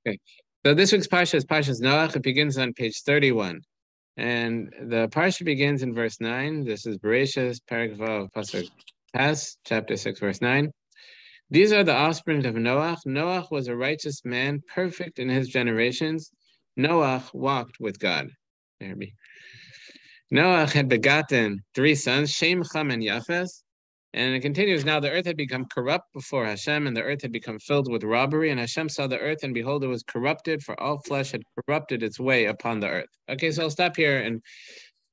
Okay. So this week's Parsha is Parshas Noach. It begins on page 31. And the Parsha begins in verse 9. This is Bereshis, Perek Vav, Pasuk Tes, chapter 6, verse 9. These are the offspring of Noach. Noach was a righteous man, perfect in his generations. Noach walked with God. Noach had begotten 3 sons, Shem, Cham, and Yafes. And it continues, now the earth had become corrupt before Hashem, and the earth had become filled with robbery, and Hashem saw the earth, and behold, it was corrupted, for all flesh had corrupted its way upon the earth. Okay, so I'll stop here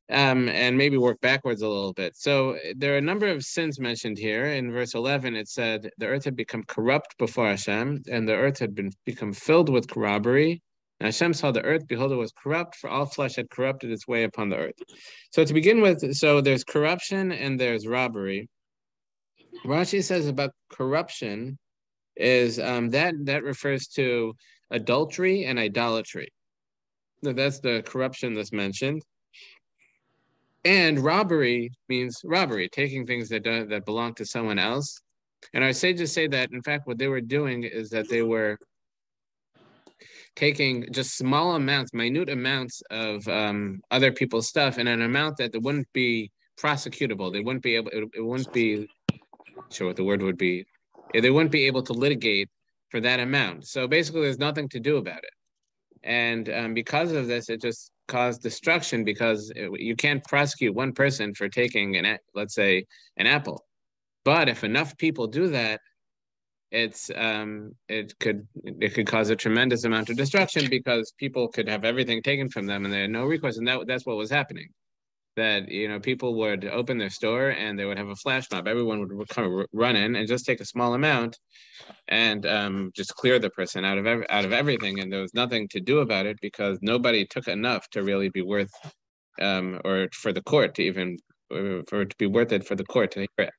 and maybe work backwards a little bit. So there are a number of sins mentioned here. In verse 11, it said, the earth had become corrupt before Hashem, and the earth had become filled with robbery. And Hashem saw the earth, behold, it was corrupt, for all flesh had corrupted its way upon the earth. So to begin with, so there's corruption and there's robbery. Rashi says about corruption is that refers to adultery and idolatry. So that's the corruption that's mentioned. And robbery means robbery, taking things that belong to someone else. And our sages say that, in fact, what they were doing is that they were taking just small amounts, minute amounts of other people's stuff, in an amount that wouldn't be prosecutable. They wouldn't be able. It wouldn't be. Sure what the word would be. They wouldn't be able to litigate for that amount. So basically, there's nothing to do about it. And because of this, it just caused destruction, because you can't prosecute one person for taking let's say an apple. But if enough people do that, it could cause a tremendous amount of destruction, because people could have everything taken from them and they had no recourse. And that's what was happening. That, people would open their store and they would have a flash mob. Everyone would kind of run in and just take a small amount and just clear the person out of everything. And there was nothing to do about it, because nobody took enough to really be worth, or for the court to even, for it to be worth it for the court to hear it.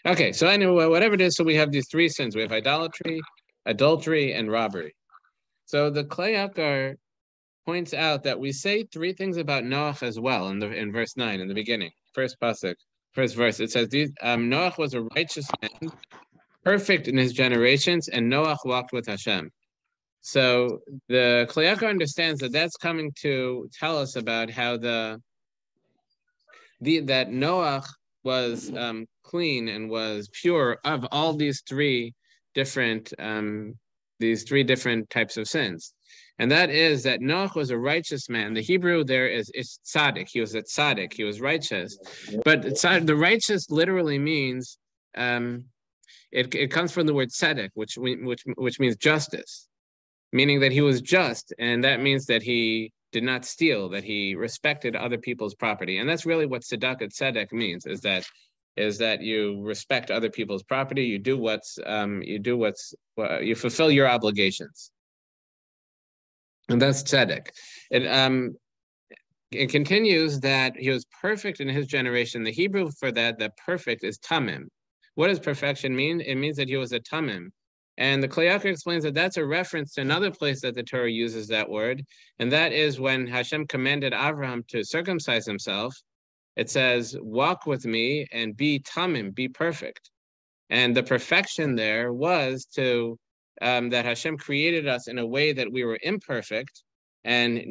Okay, so anyway, whatever it is, so we have these 3 sins. We have idolatry, adultery, and robbery. So the Klei Yakar points out that we say 3 things about Noach as well in verse 9, in the beginning, first verse. It says, Noach was a righteous man, perfect in his generations, and Noach walked with Hashem. So the Klei Yakar understands that that's coming to tell us about how that Noach was clean and was pure of all these 3 different types of sins. And that is that Noach was a righteous man. The Hebrew there is tzaddik. He was a tzaddik. He was righteous. But the righteous literally means, it comes from the word tzedek, which means justice, meaning that he was just. And that means that he did not steal, that he respected other people's property. And that's really what tzedek means, is that you respect other people's property. You fulfill your obligations. And that's tzedek. It continues that he was perfect in his generation. The Hebrew for that perfect is tamim. What does perfection mean? It means that he was a tamim. And the Klei Yakar explains that that's a reference to another place that the Torah uses that word. And that is when Hashem commanded Avraham to circumcise himself. It says, walk with me and be tamim, be perfect. And the perfection there was that Hashem created us in a way that we were imperfect and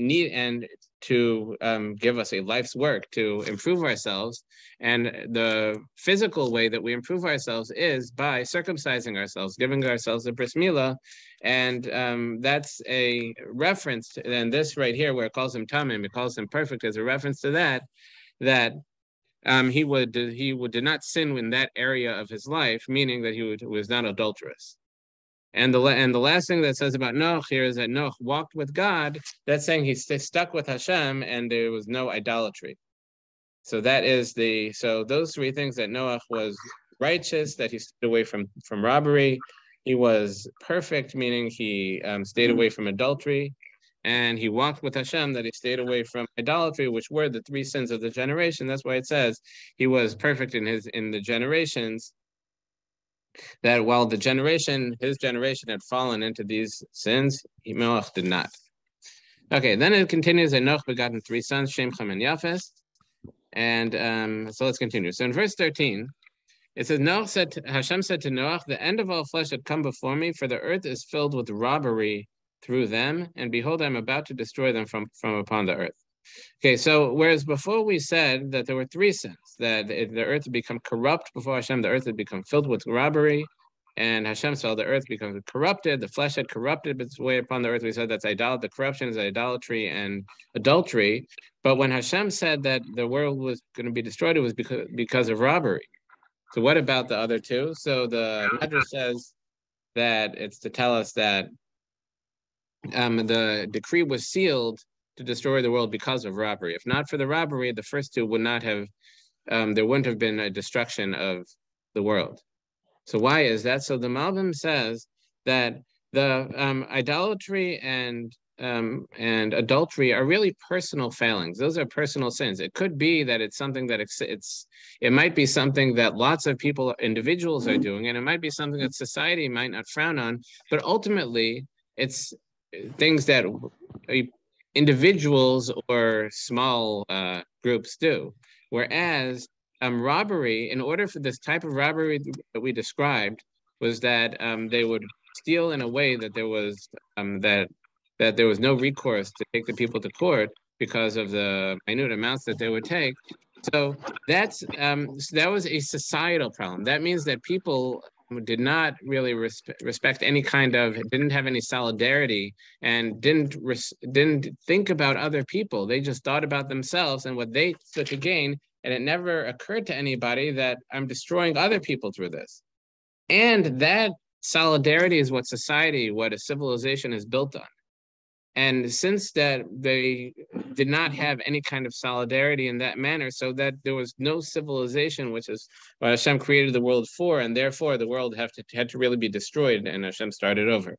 to give us a life's work to improve ourselves. And the physical way that we improve ourselves is by circumcising ourselves, giving ourselves a bris milah. And that's a reference to, and this right here where it calls him tamim, it calls him perfect, as a reference to that he did not sin in that area of his life, meaning that he was not adulterous. And the last thing that says about Noach here is that Noach walked with God. That's saying he stuck with Hashem and there was no idolatry. So those 3 things: that Noach was righteous, that he stayed away from robbery. He was perfect, meaning he stayed away from adultery. And he walked with Hashem, that he stayed away from idolatry, which were the 3 sins of the generation. That's why it says he was perfect in the generations. That while his generation had fallen into these sins, Noach did not. Okay, then it continues that Noach begotten 3 sons, Shem, Cham, and Yafes. And so let's continue. So in verse 13, it says, Hashem said to Noach, the end of all flesh had come before me, for the earth is filled with robbery through them, and behold, I'm about to destroy them from upon the earth. Okay, so whereas before we said that there were three sins, that the earth had become corrupt before Hashem, the earth had become filled with robbery, and Hashem saw the earth become corrupted, the flesh had corrupted its way upon the earth. We said that's the corruption is idolatry and adultery. But when Hashem said that the world was going to be destroyed, it was because of robbery. So what about the other two? So the Medrash says that it's to tell us that the decree was sealed to destroy the world because of robbery. If not for the robbery, the first two would not have, there wouldn't have been a destruction of the world. So why is that? So the Malbim says that the idolatry and adultery are really personal failings. Those are personal sins. It could be that it's something that it might be something that lots of people, individuals are doing, and it might be something that society might not frown on, but ultimately it's things that individuals or small groups do. Whereas robbery, in order for this type of robbery that we described, was that they would steal in a way that there was that there was no recourse to take the people to court because of the minute amounts that they would take. So that was a societal problem. That means that people did not really respect any kind of, didn't have any solidarity, and didn't think about other people. They just thought about themselves and what they stood to gain. And it never occurred to anybody that I'm destroying other people through this. And that solidarity is what a civilization is built on. And since that they did not have any kind of solidarity in that manner, so that there was no civilization, which is what Hashem created the world for, and therefore the world had to really be destroyed, and Hashem started over.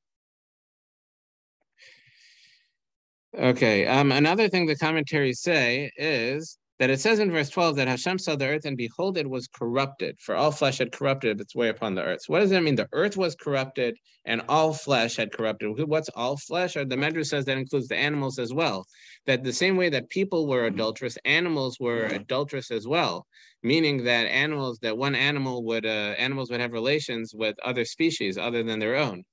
Okay, another thing the commentaries say is that it says in verse 12 that Hashem saw the earth and behold, it was corrupted, for all flesh had corrupted its way upon the earth. So what does that mean? The earth was corrupted and all flesh had corrupted. What's all flesh? Or the Medrash says that includes the animals as well. That the same way that people were adulterous, animals were adulterous as well. Meaning that animals would have relations with other species other than their own.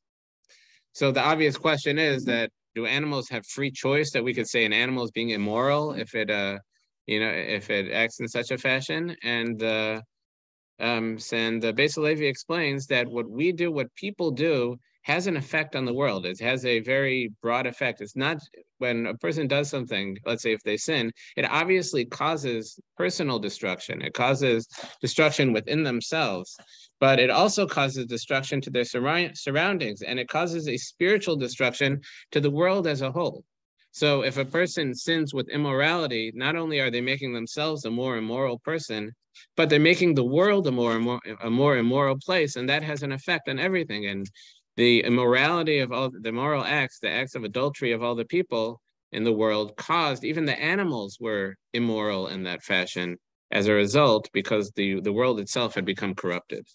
So the obvious question is that do animals have free choice, that we could say an animal is being immoral if it if it acts in such a fashion? And the Beis Halevi explains that what people do has an effect on the world. It has a very broad effect. It's not when a person does something, let's say if they sin, it obviously causes personal destruction. It causes destruction within themselves, but it also causes destruction to their surroundings, and it causes a spiritual destruction to the world as a whole. So if a person sins with immorality, not only are they making themselves a more immoral person, but they're making the world a more immoral place, and that has an effect on everything. And the immorality of all the moral acts, the acts of adultery of all the people in the world, caused even the animals were immoral in that fashion as a result, because the world itself had become corrupted.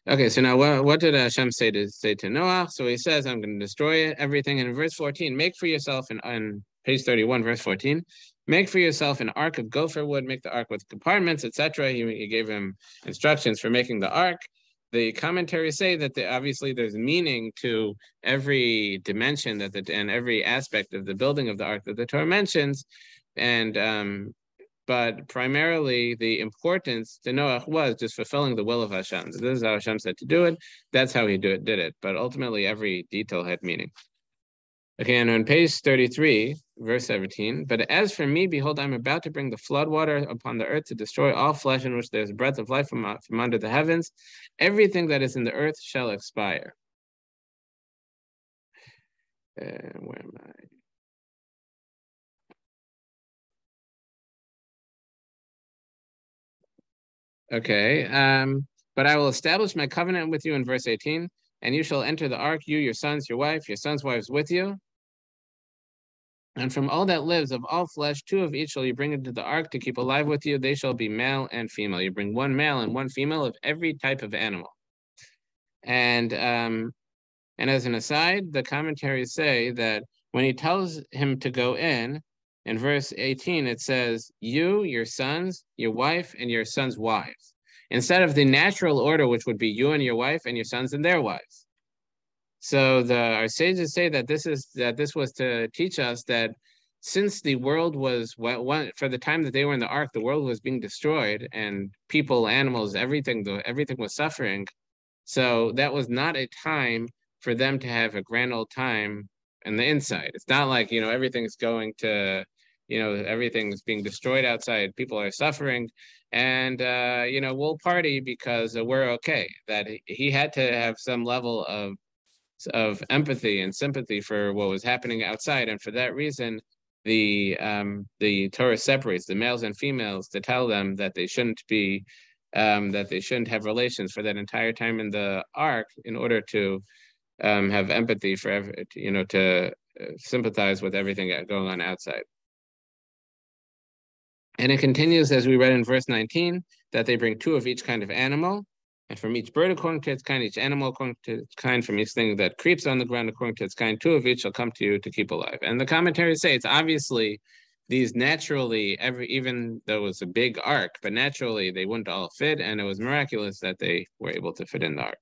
Okay, so now what did Hashem say to Noach? So he says, I'm going to destroy everything. And in verse 14, make for yourself, on page 31, verse 14, make for yourself an ark of gopher wood, make the ark with compartments, etc. He gave him instructions for making the ark. The commentaries say that obviously there's meaning to every dimension and every aspect of the building of the ark that the Torah mentions. And but primarily the importance to Noach was just fulfilling the will of Hashem. So this is how Hashem said to do it. That's how he did it. But ultimately, every detail had meaning. Okay, and on page 33, verse 17, but as for me, behold, I'm about to bring the flood water upon the earth to destroy all flesh in which there's breath of life from under the heavens. Everything that is in the earth shall expire. Where am I? Okay, but I will establish my covenant with you in verse 18, and you shall enter the ark, you, your sons, your sons' wives with you. And from all that lives of all flesh, 2 of each shall you bring into the ark to keep alive with you. They shall be male and female. You bring 1 male and 1 female of every type of animal. And as an aside, the commentaries say that when he tells him to go in verse 18, it says, you, your sons, your wife, and your sons' wives, instead of the natural order, which would be you and your wife and your sons and their wives. So our sages say that this was to teach us that since the world was for the time that they were in the ark, the world was being destroyed, and people, animals, everything was suffering. So that was not a time for them to have a grand old time on the inside. It's not like, everything's going to, everything's being destroyed outside. People are suffering, and we'll party because we're okay. That he had to have some level of empathy and sympathy for what was happening outside, and for that reason, the Torah separates the males and females to tell them that they shouldn't have relations for that entire time in the ark, in order to have empathy to sympathize with everything going on outside. And it continues, as we read in verse 19, that they bring 2 of each kind of animal, and from each bird according to its kind, each animal according to its kind, from each thing that creeps on the ground according to its kind, 2 of each shall come to you to keep alive. And the commentaries say it's obviously these naturally, even though it was a big ark, but naturally they wouldn't all fit, and it was miraculous that they were able to fit in the ark.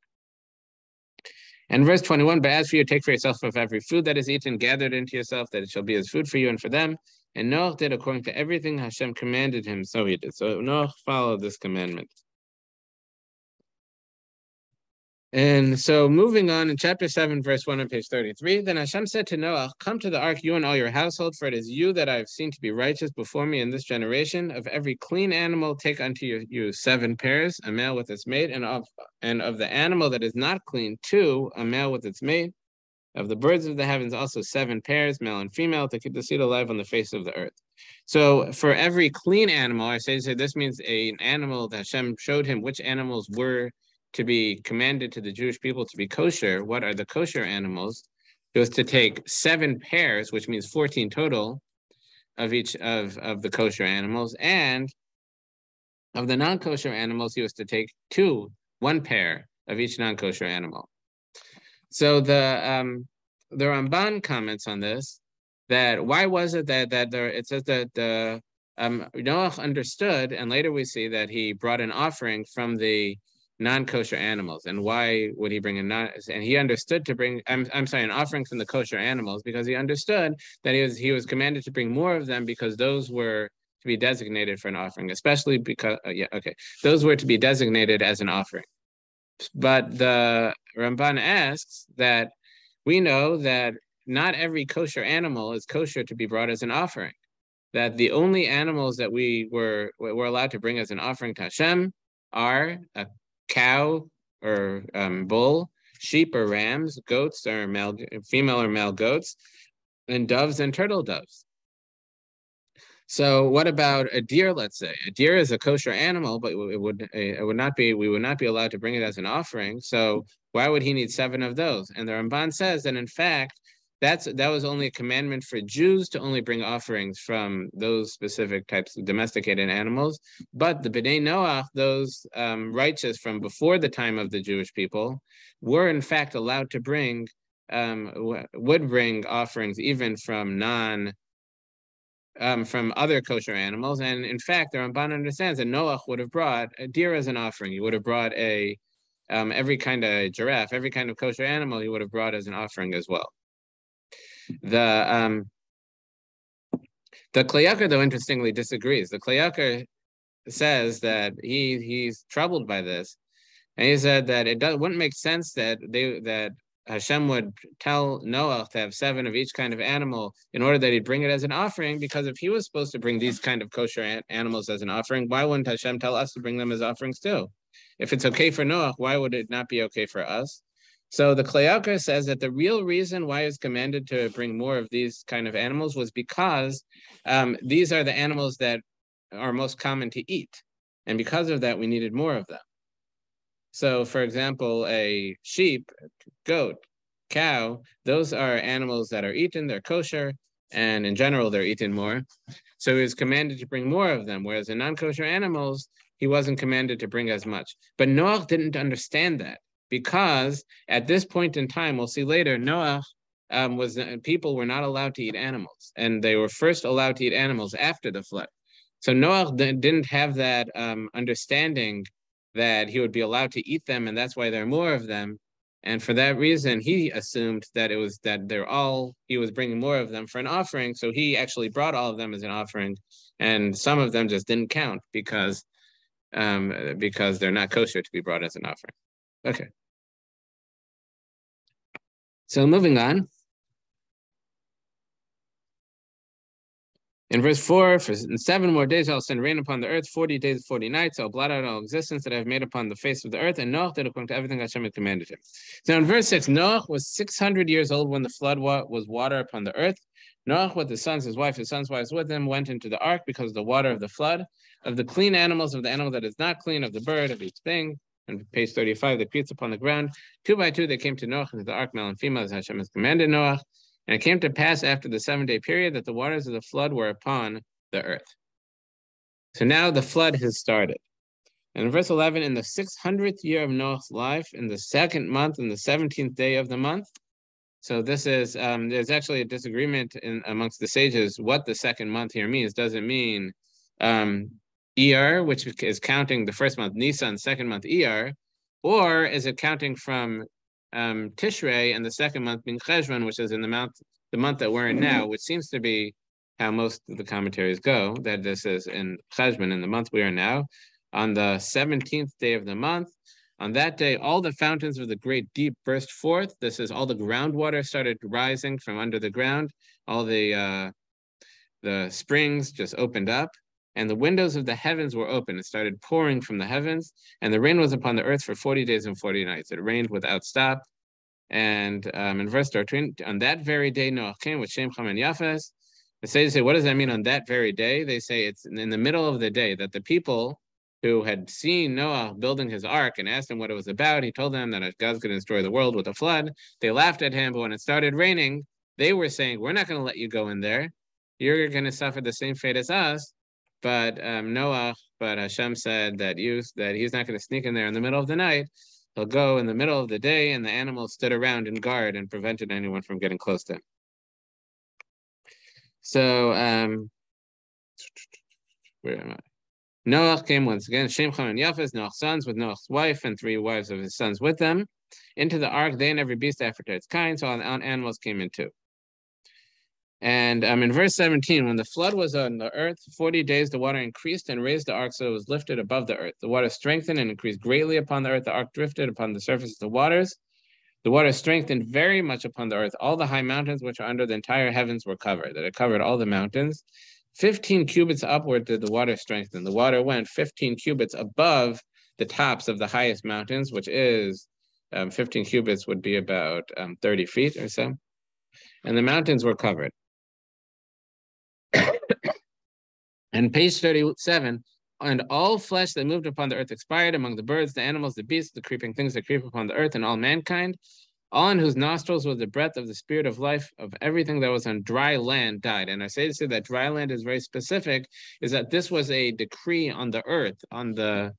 And verse 21, but as for you, take for yourself of every food that is eaten, gather it into yourself, that it shall be as food for you and for them. And Noach did according to everything Hashem commanded him, so he did. So Noach followed this commandment. And so moving on in chapter 7, verse 1 on page 33, then Hashem said to Noach, come to the ark, you and all your household, for it is you that I have seen to be righteous before me in this generation. Of every clean animal, take unto you 7 pairs, a male with its mate, and of the animal that is not clean, 2, a male with its mate. Of the birds of the heavens, also 7 pairs, male and female, to keep the seed alive on the face of the earth. So for every clean animal, I say this means an animal that Hashem showed him which animals were to be commanded to the Jewish people to be kosher. What are the kosher animals? It was to take 7 pairs, which means 14 total, of each of the kosher animals, and of the non-kosher animals, he was to take 1 pair of each non-kosher animal. So the Ramban comments on this, that why was it that it says that Noach understood, and later we see that he brought an offering from the non-kosher animals. And why would he bring and he understood to bring an offering from the kosher animals, because he understood that he was commanded to bring more of them, because those were to be designated for an offering, especially because those were to be designated as an offering. But the Ramban asks that we know that not every kosher animal is kosher to be brought as an offering, that the only animals that we were allowed to bring as an offering to Hashem are a cow or bull, sheep or rams, goats or female or male goats, and doves and turtle doves. So what about a deer? Let's say a deer is a kosher animal, but we would not be allowed to bring it as an offering. So why would he need 7 of those? And the Ramban says that in fact that was only a commandment for Jews to only bring offerings from those specific types of domesticated animals. But the Bnei Noach, those righteous from before the time of the Jewish people, were in fact allowed to would bring offerings even from from other kosher animals. And in fact, the Ramban understands that Noach would have brought a deer as an offering. He would have brought every kind of giraffe, every kind of kosher animal he would have brought as an offering as well. The Kli Yakar, though, interestingly disagrees. The Kli Yakar says that he's troubled by this, and he said that wouldn't make sense that Hashem would tell Noach to have 7 of each kind of animal in order that he'd bring it as an offering, because if he was supposed to bring these kind of kosher animals as an offering, why wouldn't Hashem tell us to bring them as offerings too? If it's okay for Noach, why would it not be okay for us? So the Kli Yakar says that the real reason why it's commanded to bring more of these kind of animals was because these are the animals that are most common to eat. And because of that, we needed more of them. So, for example, a sheep, goat, cow, those are animals that are eaten, they're kosher, and in general, they're eaten more. So he was commanded to bring more of them, whereas in non-kosher animals, he wasn't commanded to bring as much. But Noach didn't understand that, because at this point in time, we'll see later, Noach people were not allowed to eat animals, and they were first allowed to eat animals after the flood. So Noach didn't have that understanding that he would be allowed to eat them, and that's why there are more of them. And for that reason, he assumed that it was that he was bringing more of them for an offering. So he actually brought all of them as an offering. And some of them just didn't count because they're not kosher to be brought as an offering. Okay. So moving on. In verse 4, in 7 more days I'll send rain upon the earth, 40 days, 40 nights. I'll blot out all existence that I have made upon the face of the earth. And Noach did according to everything Hashem had commanded him. So in verse 6, Noach was 600 years old when the flood was water upon the earth. Noach with his sons, his wife, his sons' wives with him, went into the ark because of the water of the flood, of the clean animals, of the animal that is not clean, of the bird, of each thing. And page 35, the creatures upon the ground. 2 by 2 they came to Noach into the ark, male and female, as Hashem has commanded Noach. And it came to pass after the 7-day period that the waters of the flood were upon the earth. So now the flood has started. And in verse 11, in the 600th year of Noah's life, in the 2nd month, in the 17th day of the month. So this is, there's actually a disagreement amongst the sages what the 2nd month here means. Does it mean Iyar, which is counting the 1st month, Nisan, 2nd month Iyar, or is it counting from Tishrei and the 2nd month being Cheshvan, which is in the month that we're in now, which seems to be how most of the commentaries go, that this is in Cheshvan, in the month we are now, on the 17th day of the month. On that day, all the fountains of the great deep burst forth. This is all the groundwater started rising from under the ground. All the springs just opened up, and the windows of the heavens were open. It started pouring from the heavens, and the rain was upon the earth for 40 days and 40 nights. It rained without stop. And in verse 13, on that very day, Noach came with Shem, Cham, and Yafes. The sages say, what does that mean on that very day? They say it's in the middle of the day that the people who had seen Noah building his ark and asked him what it was about, he told them that God's going to destroy the world with a flood. They laughed at him, but when it started raining, they were saying, we're not going to let you go in there. You're going to suffer the same fate as us. But Hashem said that he's not going to sneak in there in the middle of the night. He'll go in the middle of the day, and the animals stood around in guard and prevented anyone from getting close to him. So, where am I? Noach came once again, Shem, Cham, and Yafes, Noach's sons, with Noach's wife and 3 wives of his sons with them, into the ark, they and every beast after its kind, so all the animals came in too. And in verse 17, when the flood was on the earth, 40 days the water increased and raised the ark so it was lifted above the earth. The water strengthened and increased greatly upon the earth. The ark drifted upon the surface of the waters. The water strengthened very much upon the earth. All the high mountains which are under the entire heavens were covered. That it covered all the mountains. 15 cubits upward did the water strengthen. The water went 15 cubits above the tops of the highest mountains, which is 15 cubits would be about 30 feet or so. And the mountains were covered. And page 37, and all flesh that moved upon the earth expired, among the birds, the animals, the beasts, the creeping things that creep upon the earth, and all mankind. All in whose nostrils was the breath of the spirit of life of everything that was on dry land died. And I say to say that dry land is very specific, is that this was a decree on the earth, on the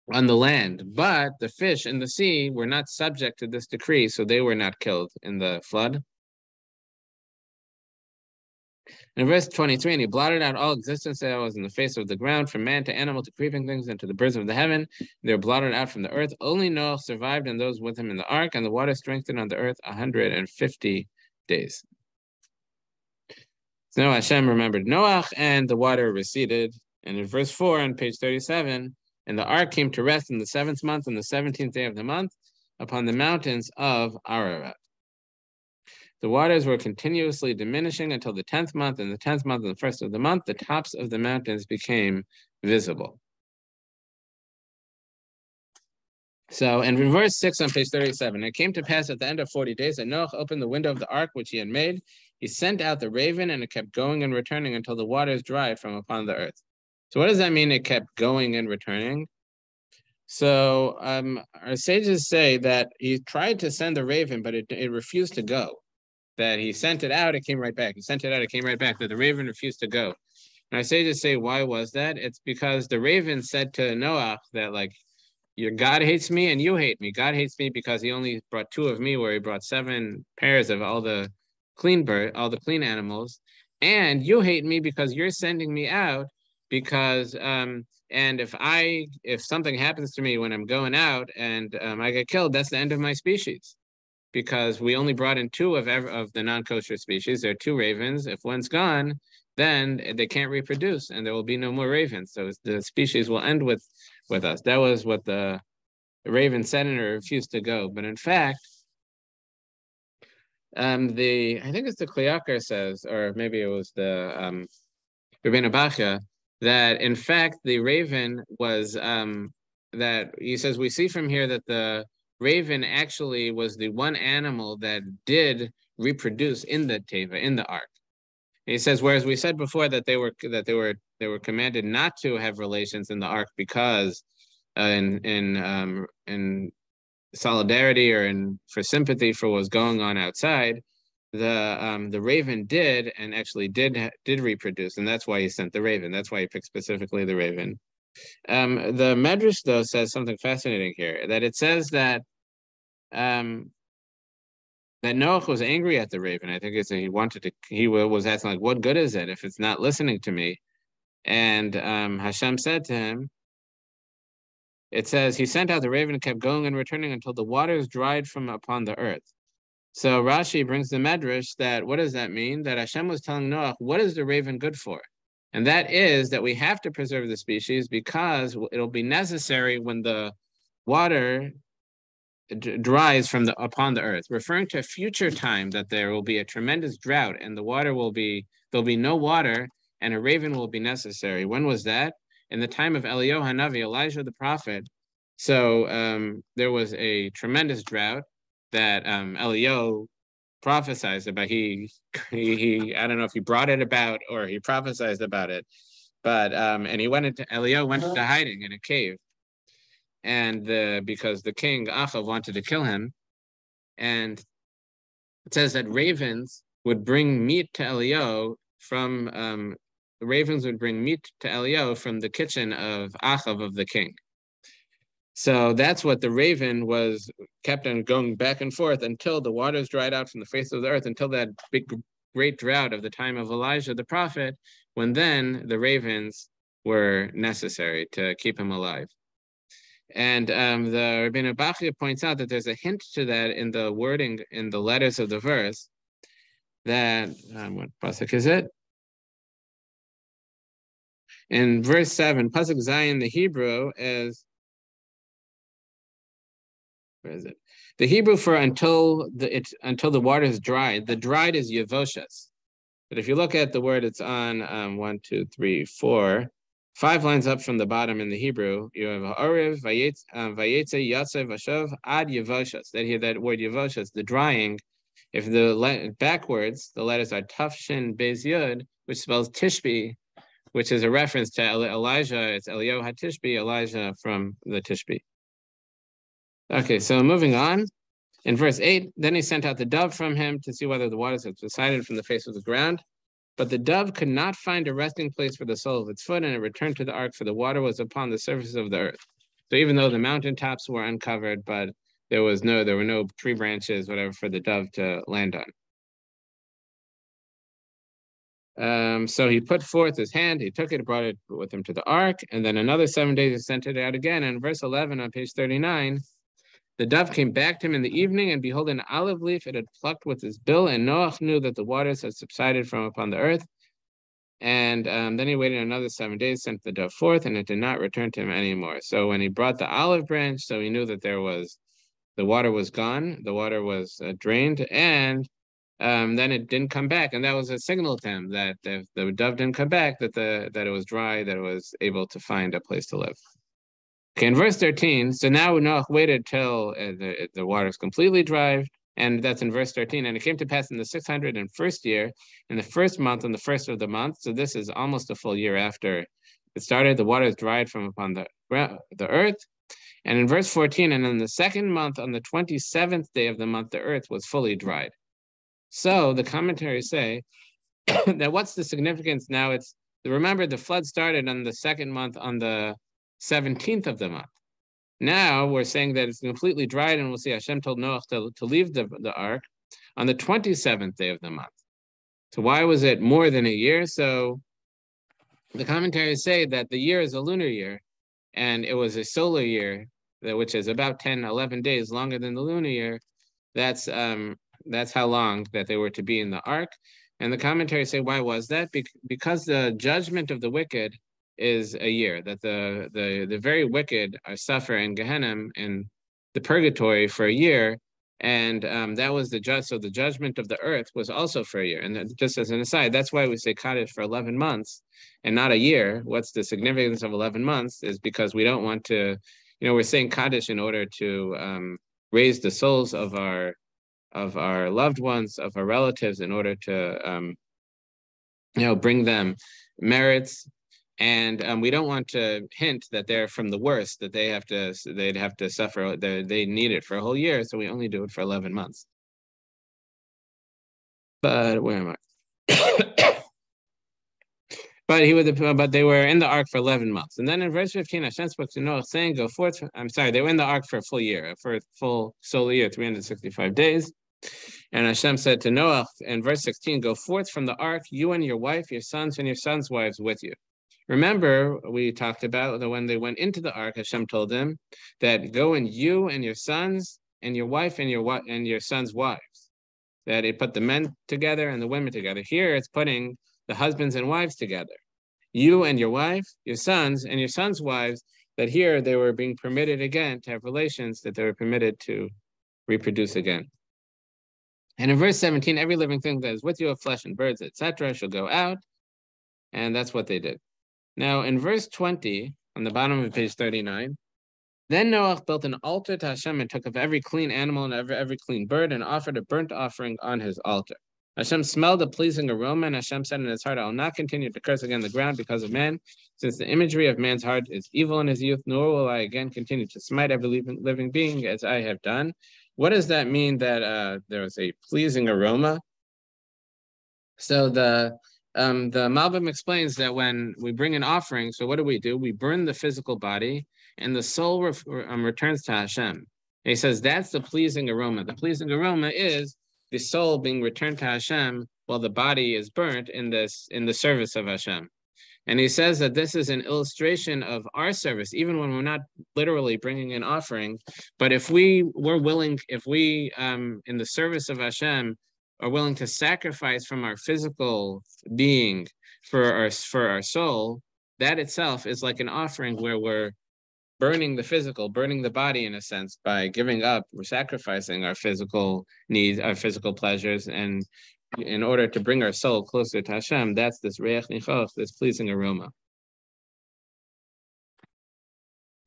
land. But the fish in the sea were not subject to this decree, so they were not killed in the flood. In verse 23, and he blotted out all existence that was in the face of the ground, from man to animal to creeping things and to the birds of the heaven. They were blotted out from the earth. Only Noah survived and those with him in the ark, and the water strengthened on the earth 150 days. So now Hashem remembered Noach, and the water receded. And in verse 4 on page 37, and the ark came to rest in the 7th month, on the 17th day of the month, upon the mountains of Ararat. The waters were continuously diminishing until the 10th month, and the 10th month and the 1st of the month, the tops of the mountains became visible. So, and in verse 6 on page 37, it came to pass at the end of 40 days that Noach opened the window of the ark which he had made. He sent out the raven, and it kept going and returning until the waters dried from upon the earth. So what does that mean, it kept going and returning? So our sages say that he tried to send the raven, but it refused to go. That he sent it out, it came right back. He sent it out, it came right back. That the raven refused to go. And I say, why was that? It's because the raven said to Noach that, like, your God hates me and you hate me. God hates me because he only brought 2 of me, where he brought 7 pairs of all the clean animals. And you hate me because you're sending me out because And if something happens to me when I'm going out and I get killed, that's the end of my species, because we only brought in two of the non-kosher species. There are two ravens. If one's gone, then they can't reproduce, and there will be no more ravens. So the species will end with us. That was what the raven said, and it refused to go. But in fact, I think it's the Kliyakar says, or maybe it was the Rabbi Bachya, that in fact the raven was that he says we see from here that the raven actually was the one animal that did reproduce in the teva, in the ark. And he says, whereas we said before that they were commanded not to have relations in the ark because in solidarity or for sympathy for what was going on outside, the raven did and actually did reproduce, and that's why he sent the raven. That's why he picked specifically the raven. The Medrash though says something fascinating here, that it says that that Noach was angry at the raven. I think he was asking, like, what good is it if it's not listening to me? And Hashem said to him, it says, he sent out the raven and kept going and returning until the waters dried from upon the earth. So Rashi brings the Medrash that, what does that mean? That Hashem was telling Noach, what is the raven good for? And that is that we have to preserve the species because it'll be necessary when the water dries from upon the earth, referring to a future time that there will be a tremendous drought and there'll be no water and a raven will be necessary. When was that? In the time of Eliyahu Hanavi, Elijah the prophet. So there was a tremendous drought that Eliyahu prophesied about. He I don't know if he brought it about or he prophesied about it, but and Eliyahu went into hiding in a cave. And because the king Achav wanted to kill him, and it says that ravens would bring meat to Eliyahu from the kitchen of Achav of the king. So that's what the raven kept on going back and forth until the waters dried out from the face of the earth, until that big great drought of the time of Elijah the prophet, when then the ravens were necessary to keep him alive. And the Rabbi Bachya points out that there's a hint to that in the wording in the letters of the verse. That what pasuk is it? In verse 7, pasuk Zayin, the Hebrew is, where is it? The Hebrew for until the water is dried. The dried is yevoshes. But if you look at the word, it's on 5 lines up from the bottom in the Hebrew. You have Ha'ariv, Vayetze, Yatsev, Vashav, Ad Yevoshes. That word Yevoshes, the drying. If backwards, the letters are Taf, Shin, Bez, Yud, which spells Tishbi, which is a reference to Elijah. It's Eliyahu HaTishbi, Elijah from the Tishbi. Okay, so moving on. In verse 8, then he sent out the dove from him to see whether the waters had subsided from the face of the ground. But the dove could not find a resting place for the sole of its foot, and it returned to the ark, for the water was upon the surface of the earth. So even though the mountaintops were uncovered, but there were no tree branches, whatever, for the dove to land on. So he put forth his hand, he took it, brought it with him to the ark, and then another 7 days he sent it out again. And verse 11 on page 39, the dove came back to him in the evening, and behold, an olive leaf it had plucked with his bill, and Noach knew that the waters had subsided from upon the earth. And then he waited another 7 days, sent the dove forth, and it did not return to him anymore. So when he brought the olive branch, so he knew that the water was gone, the water was drained, and then it didn't come back. And that was a signal to him that if the dove didn't come back, that it was dry, that it was able to find a place to live. Okay, in verse 13, so now Noach waited till the water is completely dry, and that's in verse 13. And it came to pass in the 601st year, in the first month, on the first of the month, so this is almost a full year after it started, the waters dried from upon the earth. And in verse 14, and in the second month, on the 27th day of the month, the earth was fully dried. So the commentaries say that what's the significance now? Remember, the flood started on the second month, on the 17th of the month. Now we're saying that it's completely dried, and we'll see Hashem told Noach to leave the ark on the 27th day of the month. So why was it more than a year? So the commentaries say that the year is a lunar year, and it was a solar year, which is about 10, 11 days longer than the lunar year. That's how long that they were to be in the ark. And the commentaries say, why was that? Because the judgment of the wicked is a year, that the very wicked are suffer in Gehenna and the purgatory for a year. And that was the judge. So the judgment of the earth was also for a year. And just as an aside, that's why we say Kaddish for 11 months and not a year. What's the significance of 11 months is because we don't want to, we're saying Kaddish in order to raise the souls of our loved ones, of our relatives, in order to bring them merits. And we don't want to hint that they're from the worst, that they'd have to suffer. They need it for a whole year, so we only do it for 11 months. But where am I? But they were in the ark for 11 months. And then in verse 15, Hashem spoke to Noah, saying, "Go forth." They were in the ark for a full year, for a full solar year, 365 days. And Hashem said to Noah in verse 16, "Go forth from the ark, you and your wife, your sons, and your sons' wives with you." Remember, we talked about that when they went into the ark, Hashem told them that go and you and your sons and your wife and your sons' wives. That it put the men together and the women together. Here it's putting the husbands and wives together. You and your wife, your sons, and your sons' wives, that here they were being permitted again to have relations, that they were permitted to reproduce again. And in verse 17, every living thing that is with you of flesh and birds, etc., shall go out. And that's what they did. Now, in verse 20, on the bottom of page 39, then Noah built an altar to Hashem and took of every clean animal and every clean bird and offered a burnt offering on his altar. Hashem smelled a pleasing aroma, and Hashem said in his heart, I will not continue to curse again the ground because of man, since the imagery of man's heart is evil in his youth, nor will I again continue to smite every living being as I have done. What does that mean that there was a pleasing aroma? So the Malbim explains that when we bring an offering, so what do? We burn the physical body, and the soul returns to Hashem. And he says that's the pleasing aroma. The pleasing aroma is the soul being returned to Hashem while the body is burnt in the service of Hashem. And he says that this is an illustration of our service, even when we're not literally bringing an offering. But if we were willing, in the service of Hashem, are willing to sacrifice from our physical being for our soul, that itself is like an offering where we're burning the physical, burning the body in a sense, by giving up, we're sacrificing our physical needs, our physical pleasures, and in order to bring our soul closer to Hashem. That's this reach nichoch, this pleasing aroma.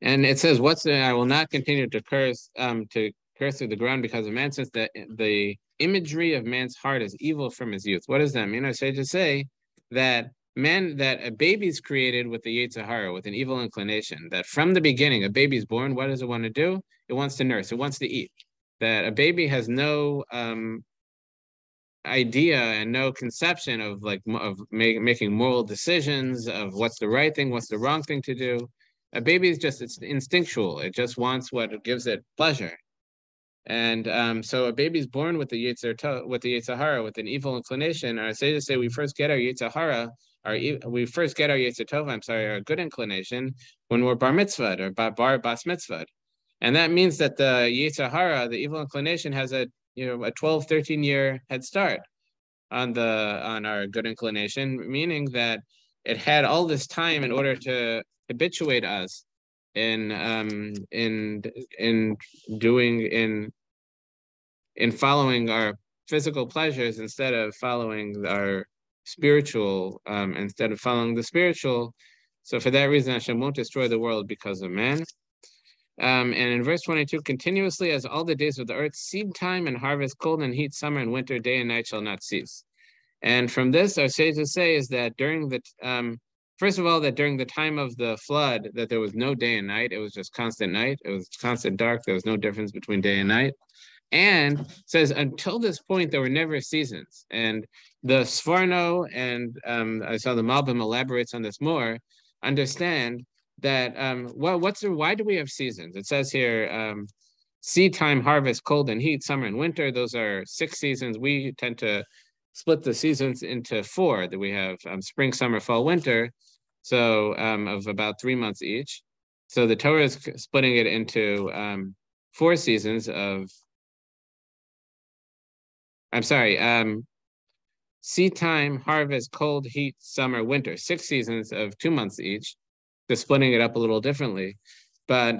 And it says, I will not continue to curse through the ground because of man, since the imagery of man's heart is evil from his youth. What does that mean? I say to say that a baby's created with the Yetzer Hara, with an evil inclination, that from the beginning, a baby's born, what does it want to do? It wants to nurse, it wants to eat. That a baby has no idea and no conception of making moral decisions, of what's the right thing, what's the wrong thing to do. A baby is it's instinctual. It just wants what gives it pleasure. And so a baby's born with the Yetzer Hara, with an evil inclination. Or I say we first get our Yetzer Hara, we first get our Yetzer Tov, our good inclination, when we're bar mitzvah or bas mitzvah. And that means that the Yetzer Hara, the evil inclination, has a 12, 13-year head start on our good inclination, meaning that it had all this time in order to habituate us in following our physical pleasures instead of following our spiritual, instead of following the spiritual. So for that reason, Hashem won't destroy the world because of man. And in verse 22, continuously as all the days of the earth, seed time and harvest, cold and heat, summer and winter, day and night shall not cease. And from this, our sages say is that first of all, that during the time of the flood, that there was no day and night. It was just constant night. It was constant dark. There was no difference between day and night. And says until this point, there were never seasons. And the Sforno, and I saw the Malbim elaborates on this more, understand that, why do we have seasons? It says here, seed time, harvest, cold and heat, summer and winter. Those are 6 seasons. We tend to split the seasons into 4, that we have spring, summer, fall, winter. so of about 3 months each. So the Torah is splitting it into 4 seasons of, I'm sorry, seed time, harvest, cold, heat, summer, winter, 6 seasons of 2 months each. They're splitting it up a little differently. But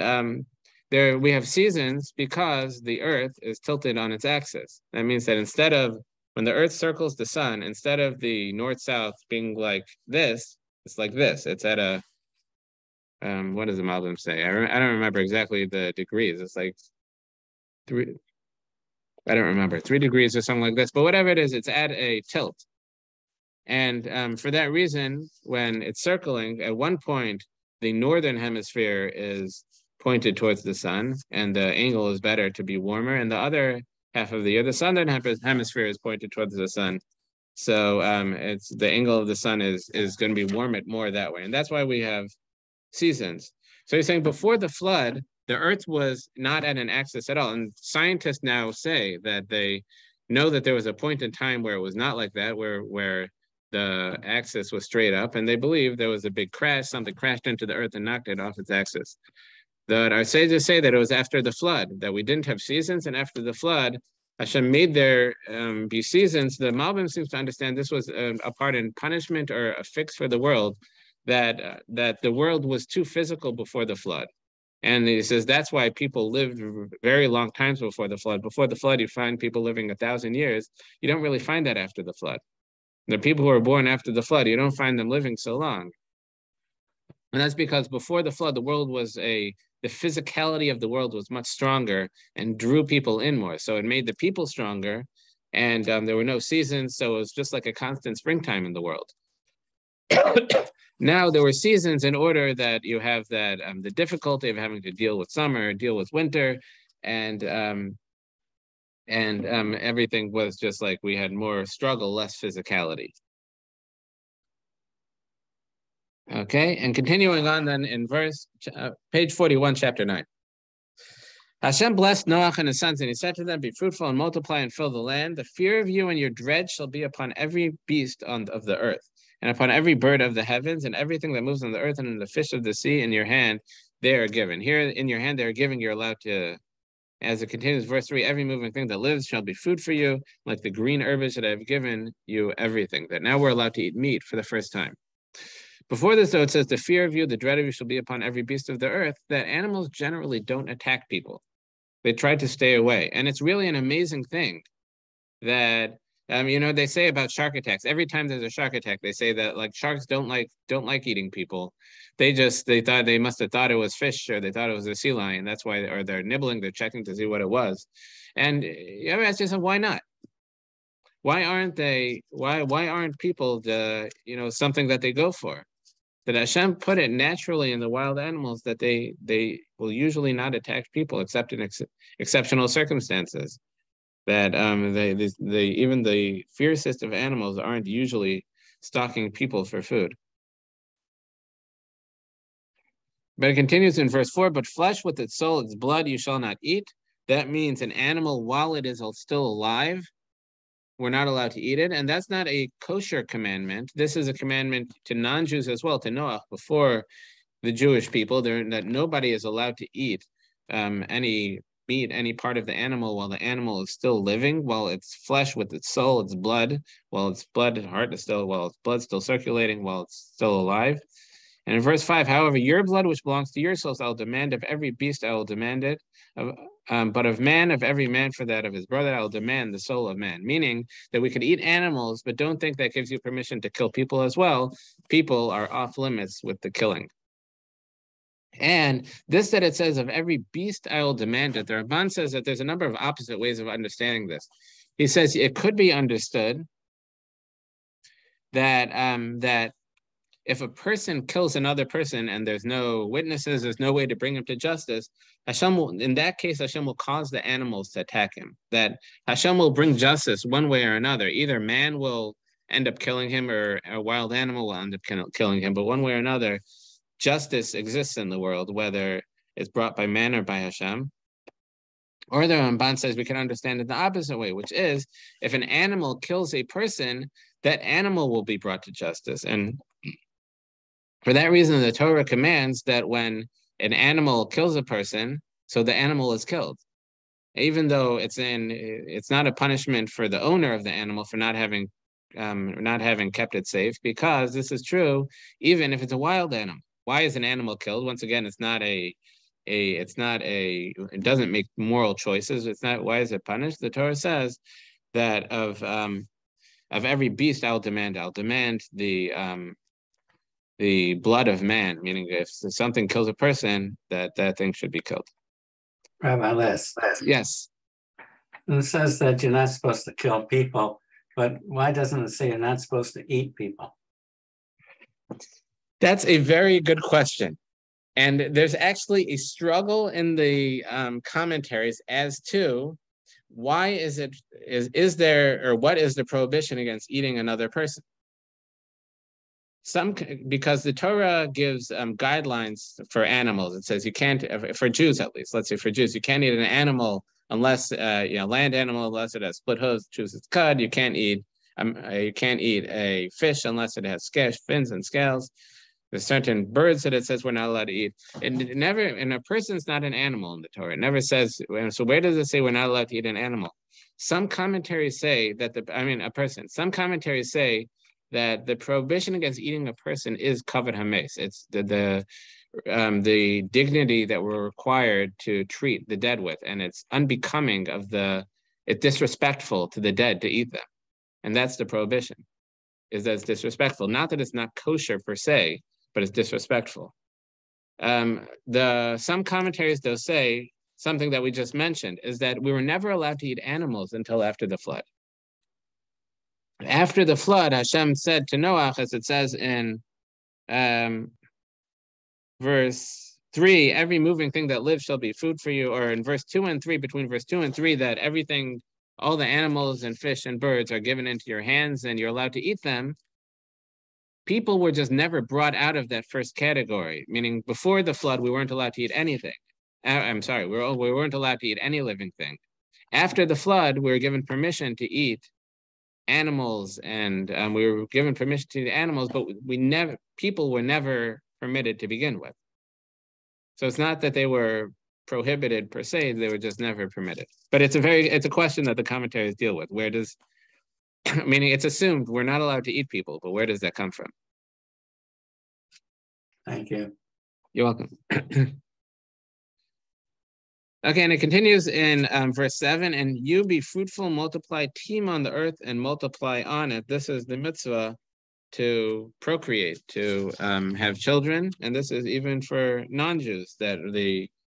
there we have seasons because the earth is tilted on its axis. That means that instead of when the earth circles the sun, instead of the north-south being like this, it's like this. It's at a, what does the Malbim say? I don't remember exactly the degrees. It's like 3, I don't remember, 3 degrees or something like this. But whatever it is, it's at a tilt. And for that reason, when it's circling, at one point, the northern hemisphere is pointed towards the sun, and the angle is better to be warmer. And the other half of the year, the southern hemisphere is pointed towards the sun. So it's the angle of the sun is going to be warm it more that way. And that's why we have seasons. So he's saying before the flood, the earth was not at an axis at all. And scientists now say that they know that there was a point in time where it was not like that, where the axis was straight up, and they believe there was a big crash, something crashed into the earth and knocked it off its axis. Our sages say that it was after the flood, that we didn't have seasons, and after the flood, Hashem made there be seasons. The Malbim seems to understand this was a part in punishment or a fix for the world, that the world was too physical before the flood. And he says that's why people lived very long times before the flood. Before the flood, you find people living 1,000 years. You don't really find that after the flood. The people who are born after the flood, you don't find them living so long. And that's because before the flood, the world was the physicality of the world was much stronger and drew people in more. So it made the people stronger, and there were no seasons. So it was just like a constant springtime in the world. Now there were seasons in order that you have that the difficulty of having to deal with summer, deal with winter, and everything was just like we had more struggle, less physicality. Okay, and continuing on then in page 41, chapter 9. Hashem blessed Noach and his sons, and he said to them, be fruitful and multiply and fill the land. The fear of you and your dread shall be upon every beast of the earth, and upon every bird of the heavens, and everything that moves on the earth, and in the fish of the sea. In your hand they are given. Here in your hand they are giving, you're allowed to, as it continues, verse 3, every moving thing that lives shall be food for you, like the green herbage that I have given you, everything. That now we're allowed to eat meat for the first time. Before this, though, it says, the fear of you, the dread of you shall be upon every beast of the earth, that animals generally don't attack people. They try to stay away. And it's really an amazing thing that, they say about shark attacks. Every time there's a shark attack, they say that like sharks don't like eating people. They must have thought it was fish, or they thought it was a sea lion. That's why, or they're nibbling, they're checking to see what it was. And you ever ask yourself, why not? Why aren't people something that they go for? That Hashem put it naturally in the wild animals that they will usually not attack people except in exceptional circumstances. That even the fiercest of animals aren't usually stalking people for food. But it continues in verse 4, but flesh with its soul, its blood, you shall not eat. That means an animal, while it is still alive, we're not allowed to eat it. And that's not a kosher commandment. This is a commandment to non-Jews as well, to Noach, before the Jewish people, that nobody is allowed to eat any meat, any part of the animal while the animal is still living, while its flesh with its soul, its blood, while its blood and heart is still, while its blood's still circulating, while it's still alive. And in verse 5, however, your blood, which belongs to your souls, I will demand of every beast, I will demand it. But of man, of every man for that of his brother, I will demand the soul of man. Meaning that we could eat animals, but don't think that gives you permission to kill people as well. People are off limits with the killing. And this that it says, of every beast I will demand it. The Ramban says that there's a number of opposite ways of understanding this. He says it could be understood that if a person kills another person and there's no witnesses, there's no way to bring him to justice, Hashem will, in that case, Hashem will cause the animals to attack him. That Hashem will bring justice one way or another. Either man will end up killing him, or a wild animal will end up killing him. But one way or another, justice exists in the world, whether it's brought by man or by Hashem. Or the Ramban says we can understand it the opposite way, which is if an animal kills a person, that animal will be brought to justice. And For that reason, the Torah commands that when an animal kills a person, so the animal is killed, even though it's not a punishment for the owner of the animal for not having kept it safe, because this is true even if it's a wild animal. Why is an animal killed? Once again, it doesn't make moral choices. It's not, why is it punished? The Torah says that of every beast I'll demand the blood of man, meaning if something kills a person, that thing should be killed. Rabbi Les. Yes. It says that you're not supposed to kill people, but why doesn't it say you're not supposed to eat people? That's a very good question. And there's actually a struggle in the commentaries as to why is there, or what is the prohibition against eating another person? Because the Torah gives guidelines for animals. It says you can't, for Jews at least, let's say for Jews, you can't eat an animal unless land animal unless it has split hooves, chews its cud. You can't eat a fish unless it has fins and scales. There's certain birds that it says we're not allowed to eat. And a person's not an animal in the Torah. It never says. So where does it say we're not allowed to eat an animal? Some commentaries say that a person. Some commentaries say that the prohibition against eating a person is kavod hames. It's the dignity that we're required to treat the dead with, and it's unbecoming it's disrespectful to the dead to eat them, and that's the prohibition. Is that it's disrespectful? Not that it's not kosher per se, but it's disrespectful. Some commentaries though say something that we just mentioned, is that we were never allowed to eat animals until after the flood. After the flood, Hashem said to Noach, as it says in verse 3, every moving thing that lives shall be food for you, or in verse 2 and 3, between verse 2 and 3, that everything, all the animals and fish and birds are given into your hands and you're allowed to eat them. People were just never brought out of that first category, meaning before the flood, we weren't allowed to eat anything. I'm sorry, we weren't allowed to eat any living thing. After the flood, we were given permission to eat animals, and we were given permission to eat animals, but people were never permitted to begin with. So it's not that they were prohibited per se, they were just never permitted. But it's a question that the commentaries deal with. Where does, meaning it's assumed we're not allowed to eat people, but where does that come from? Thank you. You're welcome. Okay, and it continues in verse 7, and you be fruitful, multiply, teem on the earth, and multiply on it. This is the mitzvah to procreate, to have children, and this is even for non-Jews, that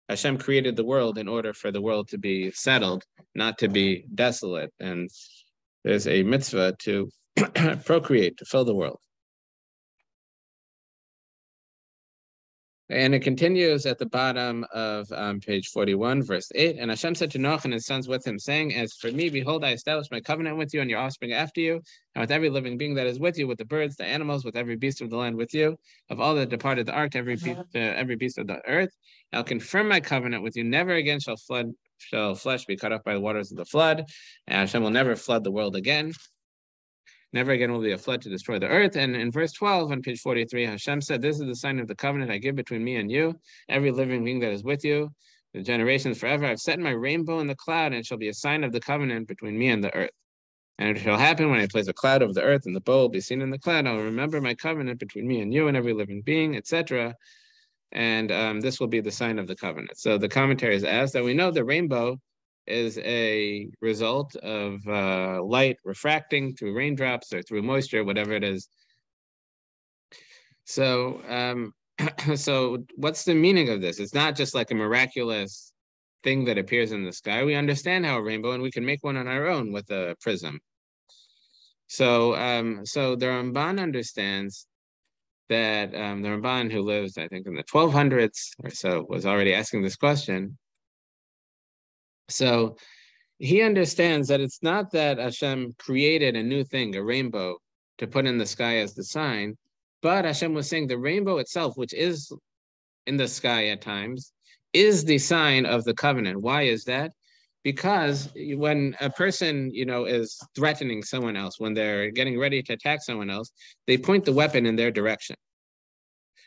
Hashem created the world in order for the world to be settled, not to be desolate, and there's a mitzvah to procreate, to fill the world. And it continues at the bottom of page 41, verse 8. And Hashem said to Noach and his sons with him, saying, as for me, behold, I establish my covenant with you and your offspring after you, and with every living being that is with you, with the birds, the animals, with every beast of the land with you, of all that departed the ark, every beast of the earth. I'll confirm my covenant with you. Never again shall flesh be cut off by the waters of the flood, and Hashem will never flood the world again. Never again will be a flood to destroy the earth. And in verse 12 on page 43, Hashem said, this is the sign of the covenant I give between me and you, every living being that is with you, the generations forever. I've set my rainbow in the cloud, and it shall be a sign of the covenant between me and the earth. And it shall happen when I place a cloud over the earth, and the bow will be seen in the cloud. I'll remember my covenant between me and you and every living being, etc. And this will be the sign of the covenant. So the commentaries ask that we know the rainbow is a result of light refracting through raindrops or through moisture, whatever it is. So, so what's the meaning of this? It's not just like a miraculous thing that appears in the sky. We understand how a rainbow, and we can make one on our own with a prism. So, so the Ramban understands that the Ramban, who lives, I think, in the 1200s or so, was already asking this question. So he understands that it's not that Hashem created a new thing, a rainbow, to put in the sky as the sign, but Hashem was saying the rainbow itself, which is in the sky at times, is the sign of the covenant. Why is that? Because when a person, is threatening someone else, when they're getting ready to attack someone else, they point the weapon in their direction.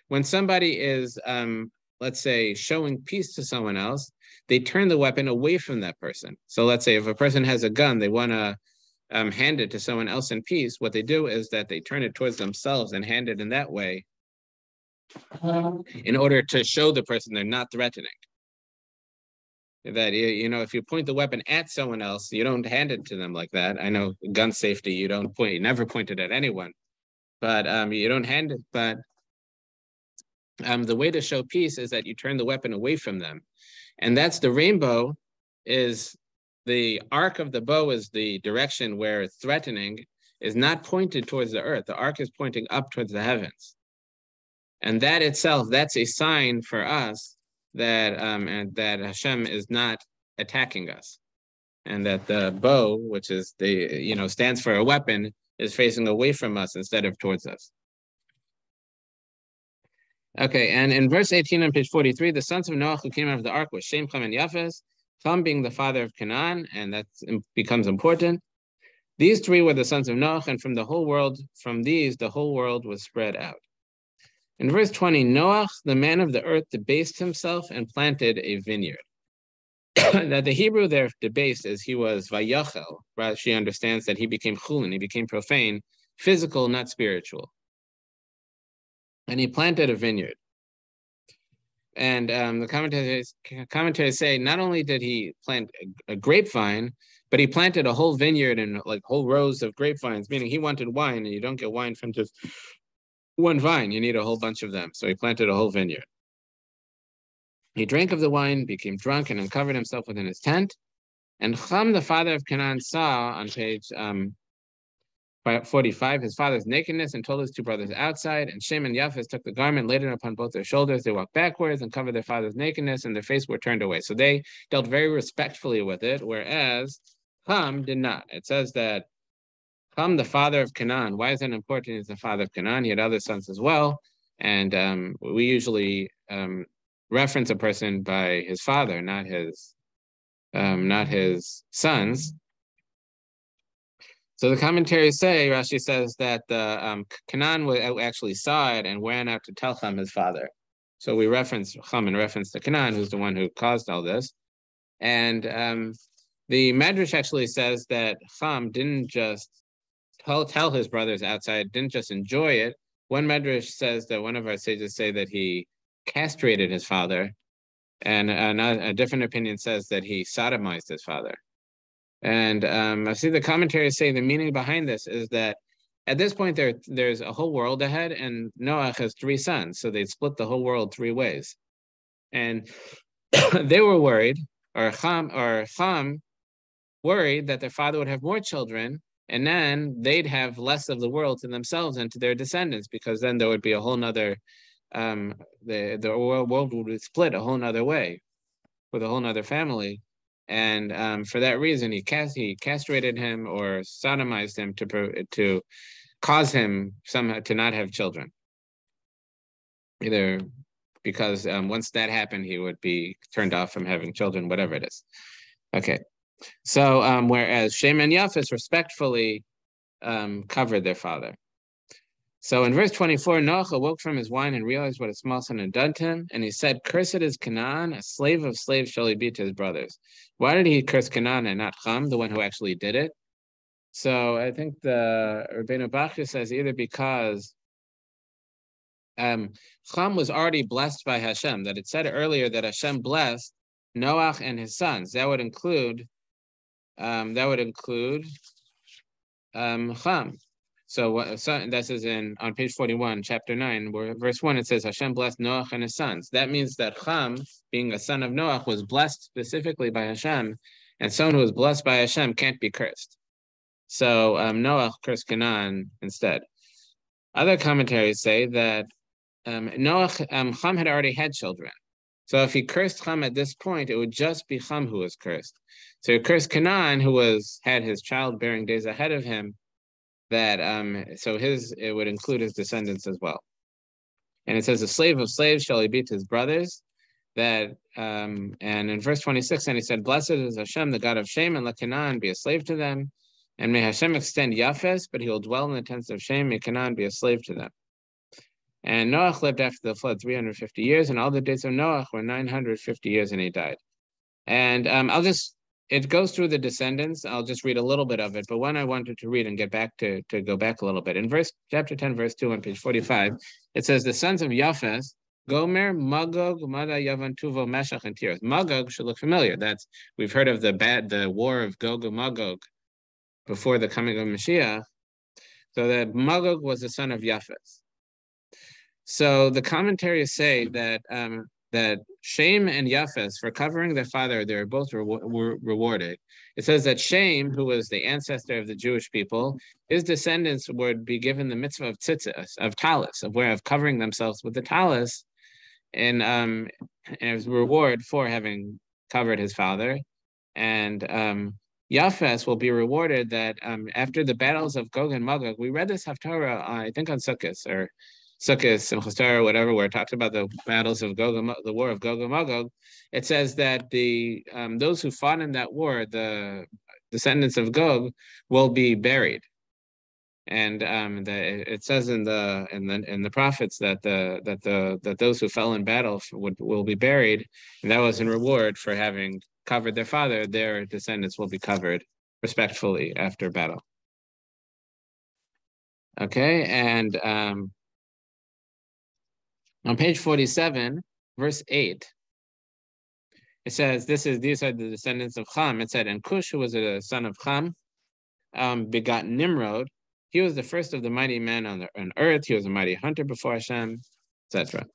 when somebody is, let's say, showing peace to someone else, they turn the weapon away from that person. So let's say if a person has a gun, they want to hand it to someone else in peace. What they do is that they turn it towards themselves and hand it in that way in order to show the person they're not threatening. That, if you point the weapon at someone else, you don't hand it to them like that. I know gun safety, you never point it at anyone, but you don't hand it. But the way to show peace is that you turn the weapon away from them. And that's the rainbow, is the arc of the bow is the direction where threatening is not pointed towards the earth. The arc is pointing up towards the heavens. And that itself, that's a sign for us that and that Hashem is not attacking us, and that the bow, which is stands for a weapon, is facing away from us instead of towards us. Okay, and in verse 18 on page 43, the sons of Noach who came out of the ark were Shem, Ham, and Yafes, Ham being the father of Canaan, and that becomes important. These three were the sons of Noach, and from these the whole world was spread out. In verse 20, Noach, the man of the earth, debased himself and planted a vineyard. That the Hebrew there, debased, is he was vayachel. Rashi understands that he became chulin, he became profane, physical, not spiritual. And he planted a vineyard. And the commentators say not only did he plant a grapevine, but he planted a whole vineyard and like whole rows of grapevines, meaning he wanted wine, and you don't get wine from just one vine, you need a whole bunch of them. So he planted a whole vineyard. He drank of the wine, became drunk, and uncovered himself within his tent. And Ham, the father of Canaan, saw on page 45 his father's nakedness and told his two brothers outside. And Shem and Yafes took the garment, laid it upon both their shoulders. They walked backwards and covered their father's nakedness, and their faces were turned away. So they dealt very respectfully with it, whereas Ham did not. It says that Ham, the father of Canaan. Why is that important? He's the father of Canaan. He had other sons as well. And we usually reference a person by his father, not his sons. So the commentaries say, Rashi says that Canaan actually saw it and ran out to tell Ham, his father. So we reference Ham in reference to Canaan, who's the one who caused all this. And the Medrash actually says that Ham didn't just tell his brothers outside, didn't just enjoy it. One Medrash says that one of our sages say that he castrated his father, and a different opinion says that he sodomized his father. And I see the commentaries say the meaning behind this is that at this point there's a whole world ahead, and Noach has three sons, so they'd split the whole world three ways. And they were worried, or Ham worried that their father would have more children, and then they'd have less of the world to themselves and to their descendants, because then there would be a whole nother, the world would be split a whole nother way with a whole nother family. And for that reason, he castrated him or sodomized him to cause him somehow to not have children. Either because once that happened, he would be turned off from having children, whatever it is. Okay. So whereas Shem and Yafes respectfully covered their father. So in verse 24, Noach awoke from his wine and realized what his small son had done to him. And he said, "Cursed is Canaan, a slave of slaves shall he be to his brothers." Why did he curse Canaan and not Ham, the one who actually did it? So I think the Rabbi Bachya says either because Ham was already blessed by Hashem, that it said earlier that Hashem blessed Noach and his sons. That would include Ham. So this is on page 41, chapter 9, where verse 1, it says, Hashem blessed Noach and his sons. That means that Ham, being a son of Noach, was blessed specifically by Hashem, and someone who was blessed by Hashem can't be cursed. So Noach cursed Canaan instead. Other commentaries say that Ham had already had children. So if he cursed Ham at this point, it would just be Ham who was cursed. So he cursed Canaan, who had his childbearing days ahead of him, that it would include his descendants as well. And it says, "A slave of slaves shall he be to his brothers." And in verse 26, and he said, "Blessed is Hashem, the God of Shem, and let Canaan be a slave to them. And may Hashem extend Yafes, but he will dwell in the tents of Shem, may Canaan be a slave to them." And Noach lived after the flood 350 years, and all the days of Noach were 950 years, and he died. And it goes through the descendants. I'll just read a little bit of it, but one I wanted to read and get back to go back a little bit. In chapter 10, verse 2 on page 45, it says, the sons of Japheth, Gomer, Magog, Mada, Yavan, Tuvo, Meshach, and Tiras. Magog should look familiar. We've heard of the war of Gog and Magog before the coming of Mashiach. So that Magog was the son of Japheth. So the commentaries say that that Shem and Japheth, for covering their father, they were both rewarded. It says that Shem, who was the ancestor of the Jewish people, his descendants would be given the mitzvah of tzitzis, of talis, of covering themselves with the talis, and as a reward for having covered his father. And Japheth will be rewarded that after the battles of Gog and Magog, we read this Haftarah, I think on Sukkot, or Sukkot, Simchas Torah, whatever, where it talks about the battles of the war of Gog and Magog. It says that those who fought in that war, the descendants of Gog, will be buried. And it says in the prophets that those who fell in battle will be buried, and that was in reward for having covered their father. Their descendants will be covered respectfully after battle. Okay, and on page 47, verse 8, it says, these are the descendants of Cham. It said, and Cush, who was a son of Cham, begot Nimrod. He was the first of the mighty men on earth. He was a mighty hunter before Hashem, etc.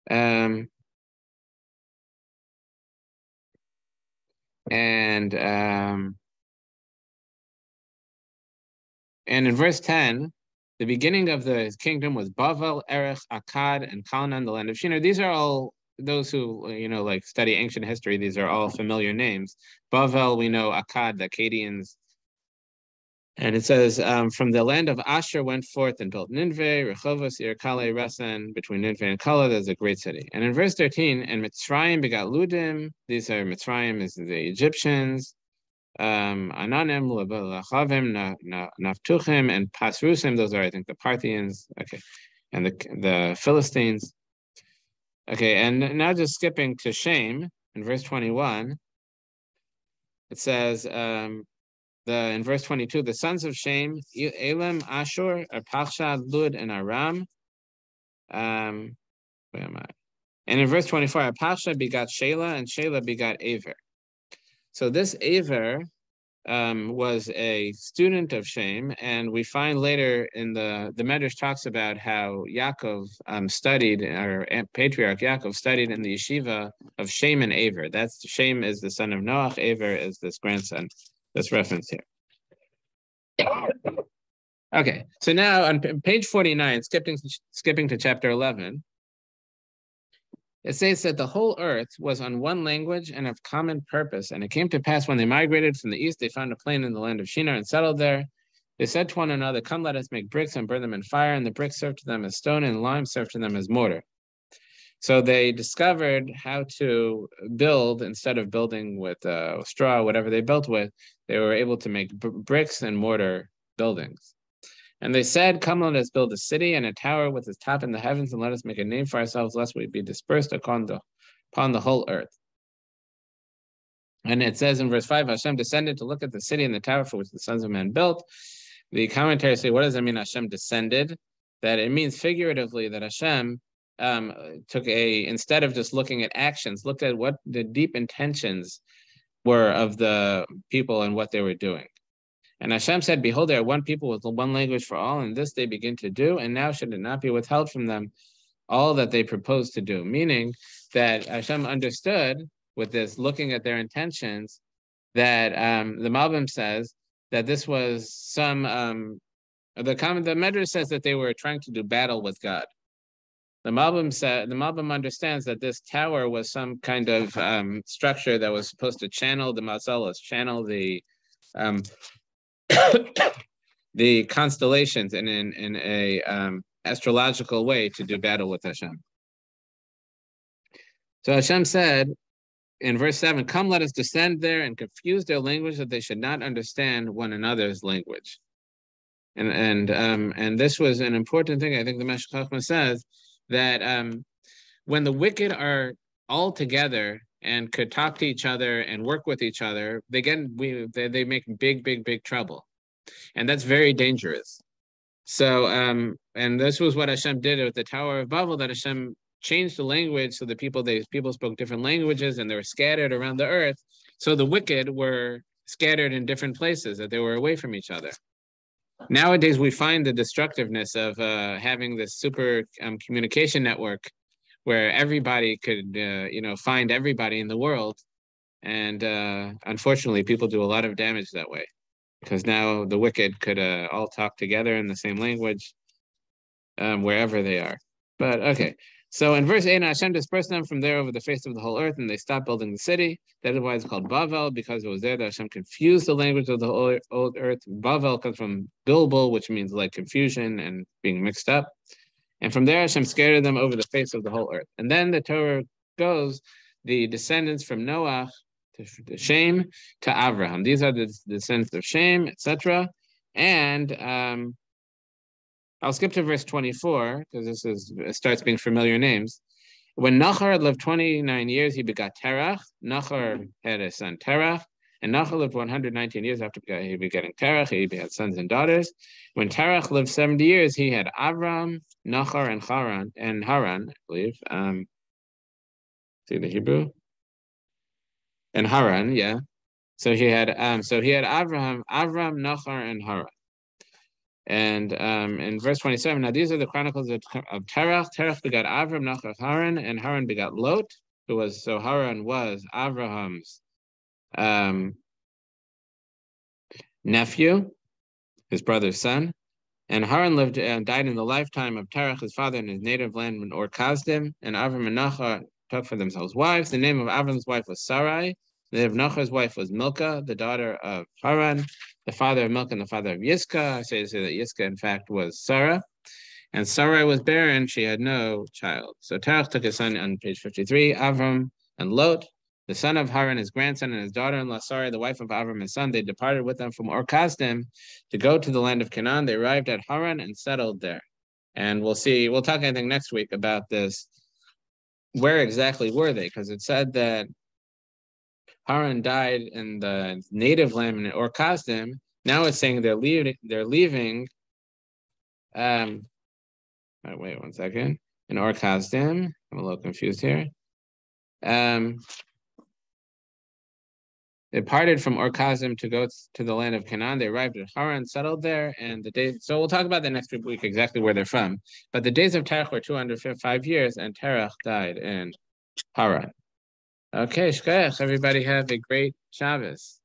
And in verse 10, the beginning of the kingdom was Bavel, Erech, Akkad, and Calnan, the land of Shinar. These are all, those who, like study ancient history, these are all familiar names. Bavel, we know Akkad, the Akkadians. And it says, from the land of Asher went forth and built Ninveh, Rehovos, Irkale, Resen, between Ninveh and Kala, there's a great city. And in verse 13, and Mitzrayim begot Ludim. These are Mitzrayim is the Egyptians. Ananim, Lachavim, Naftuchim, and Pasrusim, those are, I think, the Parthians, okay, and the Philistines. Okay, and now just skipping to Shem, in verse 21, it says, in verse 22, the sons of Shem, Elam, Ashur, Parsha, Lud, and Aram. Where am I? And in verse 24, Parsha begot Shelah, and Shelah begot Aver. So this Aver was a student of Shem, and we find later in the Medrash talks about how Yaakov studied, or patriarch Yaakov studied in the yeshiva of Shem and Aver. That's Shem is the son of Noach, Aver is this grandson. That's referenced here. Okay, so now on page 49, skipping to chapter 11, it says that the whole earth was on one language and of common purpose. And it came to pass when they migrated from the east, they found a plain in the land of Shinar and settled there. They said to one another, come, let us make bricks and burn them in fire. And the bricks served to them as stone, and lime served to them as mortar. So they discovered how to build, instead of building with straw, whatever they built with, they were able to make bricks and mortar buildings. And they said, come, let us build a city and a tower with its top in the heavens, and let us make a name for ourselves, lest we be dispersed upon the whole earth. And it says in verse 5, Hashem descended to look at the city and the tower for which the sons of men built. The commentaries say, what does that mean, Hashem descended? That it means figuratively that Hashem instead of just looking at actions, looked at what the deep intentions were of the people and what they were doing. And Hashem said, behold, there are one people with one language for all, and this they begin to do, and now should it not be withheld from them all that they propose to do. Meaning that Hashem understood with this, looking at their intentions, that the Malbim says that this was the Medrash says that they were trying to do battle with God. The Malbim understands that this tower was some kind of structure that was supposed to channel the Mazalas, channel the the constellations in a astrological way to do battle with Hashem. So Hashem said in verse 7, come, let us descend there and confuse their language that they should not understand one another's language. And this was an important thing. I think the Meshech Chochmah says that when the wicked are all together and could talk to each other and work with each other, they make big trouble, and that's very dangerous. So and this was what Hashem did with the Tower of Babel, that Hashem changed the language so that people spoke different languages and they were scattered around the earth. So the wicked were scattered in different places, that they were away from each other. Nowadays, we find the destructiveness of having this super communication network where everybody could, find everybody in the world. And unfortunately, people do a lot of damage that way, because now the wicked could all talk together in the same language wherever they are. But okay. So in verse 8, Hashem dispersed them from there over the face of the whole earth, and they stopped building the city. That is why it's called Bavel, because it was there that Hashem confused the language of the whole old earth. Bavel comes from Bilbul, which means like confusion and being mixed up. And from there, Hashem scattered them over the face of the whole earth. And then the Torah goes, the descendants from Noach to Shem to Avraham. These are the descendants of Shem, etc. And I'll skip to verse 24 because it starts being familiar names. When Nachor lived 29 years, he begot Terach. Nachor had a son Terach, and Nachor lived 119 years after he begetting Terach. He had sons and daughters. When Terach lived 70 years, he had Avram, Nachor, and Haran, I believe. See the Hebrew? And Haran, yeah. So he had Avram, Nachor, and Haran. And in verse 27, now these are the chronicles of Terach. Terach begot Avram, Nachor, Haran, and Haran begot Lot, Haran was Avraham's nephew, his brother's son. And Haran lived and died in the lifetime of Terach, his father, in his native land in Ur Kasdim. And Avram and Nachor took for themselves wives. The name of Avram's wife was Sarai. The name of Nachor's wife was Milcah, the daughter of Haran, the father of Milcah and the father of Yiscah. I say that Yiscah, in fact, was Sarah. And Sarai was barren. She had no child. So Terach took his son on page 53, Avram and Lot, the son of Haran, his grandson, and his daughter-in-law Sarai, the wife of Avram, his son. They departed with them from Ur Kasdim to go to the land of Canaan. They arrived at Haran and settled there. And we'll talk, I think, next week about this. Where exactly were they? Because it said that Haran died in the native land in Ur Kasdim. Now it's saying they're leaving. Wait 1 second. In Ur Kasdim, I'm a little confused here. They parted from Ur Kasdim to go to the land of Canaan. They arrived at Haran, settled there, and so we'll talk about that next week exactly where they're from. But the days of Terach were 205 years, and Terach died in Haran. Okay, shkoyach. Everybody have a great Shabbos.